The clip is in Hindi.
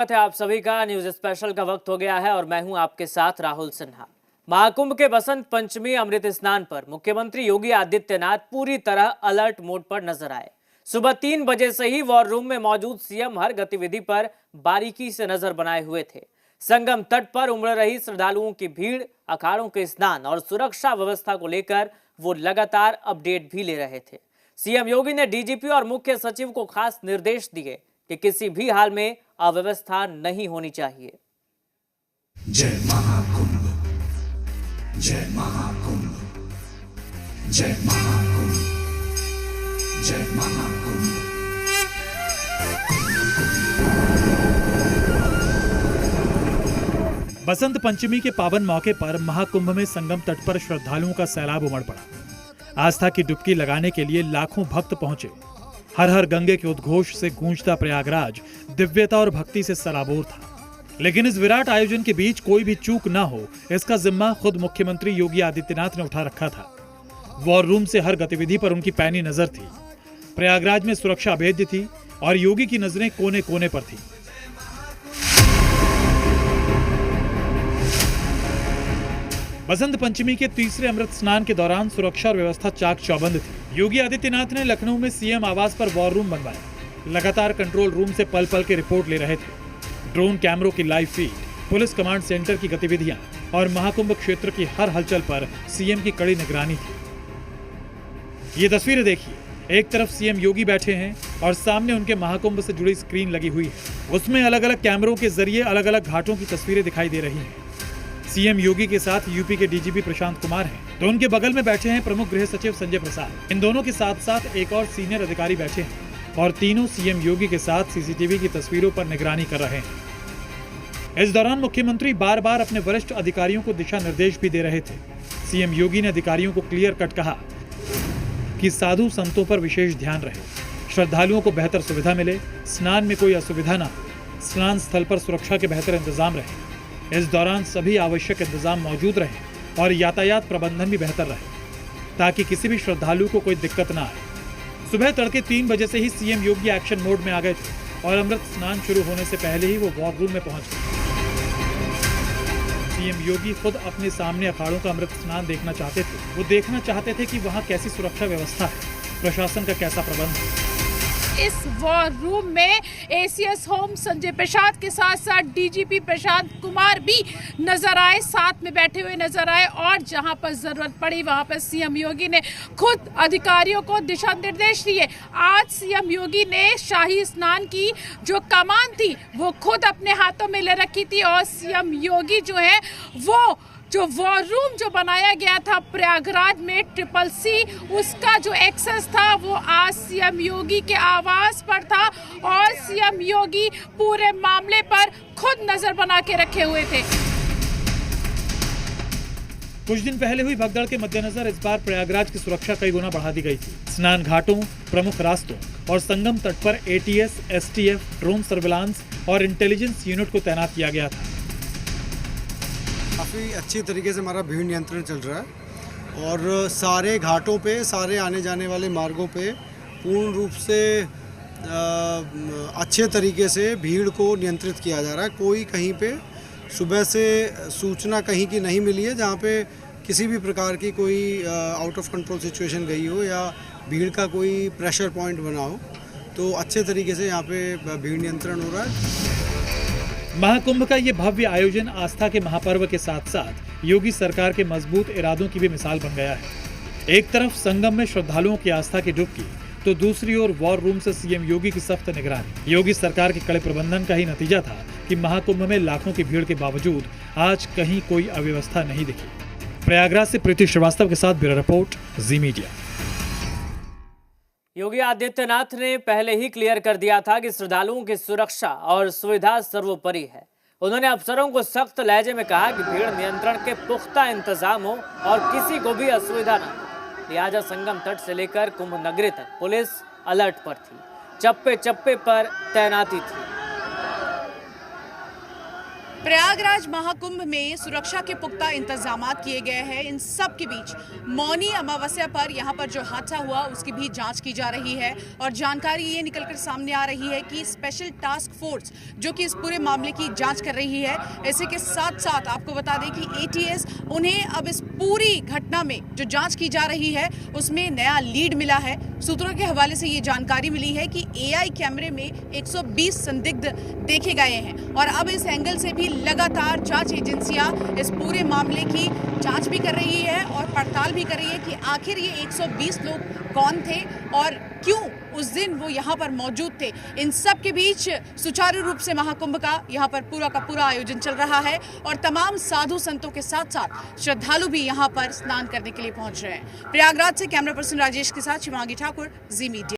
है आप सभी का न्यूज स्पेशल का वक्त हो गया है और मैं हूं आपके साथ राहुल सिन्हा। महाकुंभ के बसंत पंचमी अमृत स्नान पर मुख्यमंत्री योगी आदित्यनाथ पूरी तरह अलर्ट मोड पर नजर आए। सुबह 3 बजे से ही वॉर रूम में मौजूद सीएम हर गतिविधि पर बारीकी से नजर बनाए हुए थे। संगम तट पर उमड़ रही श्रद्धालुओं की भीड़, अखाड़ों के स्नान और सुरक्षा व्यवस्था को लेकर वो लगातार अपडेट भी ले रहे थे। सीएम योगी ने डीजीपी और मुख्य सचिव को खास निर्देश दिए कि किसी भी हाल में अव्यवस्था नहीं होनी चाहिए। जय महाकुंभ, जय महाकुंभ, जय महाकुंभ, जय महाकुंभ। बसंत पंचमी के पावन मौके पर महाकुंभ में संगम तट पर श्रद्धालुओं का सैलाब उमड़ पड़ा। आस्था की डुबकी लगाने के लिए लाखों भक्त पहुंचे। हर हर गंगे के उद्घोष से गूंजता प्रयागराज दिव्यता और भक्ति से सराबोर था। लेकिन इस विराट आयोजन के बीच कोई भी चूक ना हो, इसका जिम्मा खुद मुख्यमंत्री योगी आदित्यनाथ ने उठा रखा था। वॉर रूम से हर गतिविधि पर उनकी पैनी नजर थी। प्रयागराज में सुरक्षा अभेद्य थी और योगी की नजरें कोने कोने पर थी। बसंत पंचमी के तीसरे अमृत स्नान के दौरान सुरक्षा और व्यवस्था चाक चौबंद थी। योगी आदित्यनाथ ने लखनऊ में सीएम आवास पर वॉर रूम बनवाया। लगातार कंट्रोल रूम से पल पल के रिपोर्ट ले रहे थे। ड्रोन कैमरों की live feed, police command centre की गतिविधियां और महाकुंभ क्षेत्र की हर हलचल पर सीएम की कड़ी निगरानी थी। ये तस्वीरें देखिए, एक तरफ सीएम योगी बैठे हैं और सामने उनके महाकुंभ से जुड़ी स्क्रीन लगी हुई है। उसमें अलग अलग कैमरों के जरिए अलग अलग घाटों की तस्वीरें दिखाई दे रही हैं। सीएम योगी के साथ यूपी के डीजीपी प्रशांत कुमार हैं, तो उनके बगल में बैठे हैं प्रमुख गृह सचिव संजय प्रसाद। इन दोनों के साथ साथ एक और सीनियर अधिकारी बैठे हैं और तीनों सीएम योगी के साथ सीसीटीवी की तस्वीरों पर निगरानी कर रहे हैं। इस दौरान मुख्यमंत्री बार बार अपने वरिष्ठ अधिकारियों को दिशा निर्देश भी दे रहे थे। सीएम योगी ने अधिकारियों को क्लियर कट कहा कि साधु संतों पर विशेष ध्यान रहे, श्रद्धालुओं को बेहतर सुविधा मिले, स्नान में कोई असुविधा न हो, स्नान स्थल पर सुरक्षा के बेहतर इंतजाम रहे। इस दौरान सभी आवश्यक इंतजाम मौजूद रहे और यातायात प्रबंधन भी बेहतर रहे ताकि किसी भी श्रद्धालु को कोई दिक्कत न आए। सुबह तड़के 3 बजे से ही सीएम योगी एक्शन मोड में आ गए थे और अमृत स्नान शुरू होने से पहले ही वो वॉर रूम में पहुंच गए। सीएम योगी खुद अपने सामने अखाड़ों का अमृत स्नान देखना चाहते थे। वो देखना चाहते थे कि वहाँ कैसी सुरक्षा व्यवस्था है, प्रशासन का कैसा प्रबंध है। इस वॉर रूम में एसीएस होम संजय प्रसाद के साथ साथ डीजीपी प्रशांत कुमार भी नजर आए, साथ में बैठे हुए नजर आए और जहां पर जरूरत पड़ी वहां पर सीएम योगी ने खुद अधिकारियों को दिशा निर्देश दिए। आज सीएम योगी ने शाही स्नान की जो कमान थी वो खुद अपने हाथों में ले रखी थी और सीएम योगी जो है वो जो वॉर रूम जो बनाया गया था प्रयागराज में CCC, उसका जो एक्सेस था वो आज सीएम योगी के आवास पर था और सीएम योगी पूरे मामले पर खुद नजर बना के रखे हुए थे। कुछ दिन पहले हुई भगदड़ के मद्देनजर इस बार प्रयागराज की सुरक्षा कई गुना बढ़ा दी गई थी। स्नान घाटों, प्रमुख रास्तों और संगम तट पर ATS, STF, ड्रोन सर्विलांस और इंटेलिजेंस यूनिट को तैनात किया गया था। काफ़ी अच्छी तरीके से हमारा भीड़ नियंत्रण चल रहा है और सारे घाटों पे, सारे आने जाने वाले मार्गों पे पूर्ण रूप से अच्छे तरीके से भीड़ को नियंत्रित किया जा रहा है। कोई कहीं पे सुबह से सूचना कहीं की नहीं मिली है जहाँ पे किसी भी प्रकार की कोई आउट ऑफ कंट्रोल सिचुएशन गई हो या भीड़ का कोई प्रेशर पॉइंट बना हो। तो अच्छे तरीके से यहाँ पे भीड़ नियंत्रण हो रहा है। महाकुंभ का ये भव्य आयोजन आस्था के महापर्व के साथ साथ योगी सरकार के मजबूत इरादों की भी मिसाल बन गया है। एक तरफ संगम में श्रद्धालुओं की आस्था की डुबकी, तो दूसरी ओर वॉर रूम से सीएम योगी की सख्त निगरानी। योगी सरकार के कड़े प्रबंधन का ही नतीजा था कि महाकुंभ में लाखों की भीड़ के बावजूद आज कहीं कोई अव्यवस्था नहीं दिखी। प्रयागराज से प्रीति श्रीवास्तव के साथ ब्यूरो रिपोर्ट, जी मीडिया। योगी आदित्यनाथ ने पहले ही क्लियर कर दिया था कि श्रद्धालुओं की सुरक्षा और सुविधा सर्वोपरि है। उन्होंने अफसरों को सख्त लहजे में कहा कि भीड़ नियंत्रण के पुख्ता इंतजाम हो और किसी को भी असुविधा न हो। लिहाजा संगम तट से लेकर कुंभ नगरी तक पुलिस अलर्ट पर थी, चप्पे चप्पे पर तैनाती थी। प्रयागराज महाकुंभ में सुरक्षा के पुख्ता इंतजामात किए गए हैं। इन सब के बीच मौनी अमावस्या पर यहाँ पर जो हादसा हुआ उसकी भी जांच की जा रही है और जानकारी ये निकलकर सामने आ रही है कि स्पेशल टास्क फोर्स जो कि इस पूरे मामले की जांच कर रही है। इसी के साथ साथ आपको बता दें कि एटीएस उन्हें अब इस पूरी घटना में जो जांच की जा रही है उसमें नया लीड मिला है। सूत्रों के हवाले से ये जानकारी मिली है कि एआई कैमरे में 120 संदिग्ध देखे गए हैं और अब इस एंगल से भी लगातार जांच एजेंसियां इस पूरे मामले की जांच भी कर रही है और पड़ताल भी कर रही है कि आखिर ये 120 लोग कौन थे और क्यों उस दिन वो यहाँ पर मौजूद थे। इन सब के बीच सुचारू रूप से महाकुंभ का यहाँ पर पूरा का पूरा आयोजन चल रहा है और तमाम साधु संतों के साथ साथ श्रद्धालु भी यहाँ पर स्नान करने के लिए पहुंच रहे हैं। प्रयागराज से कैमरा पर्सन राजेश के साथ शिवांगी ठाकुर, जी मीडिया।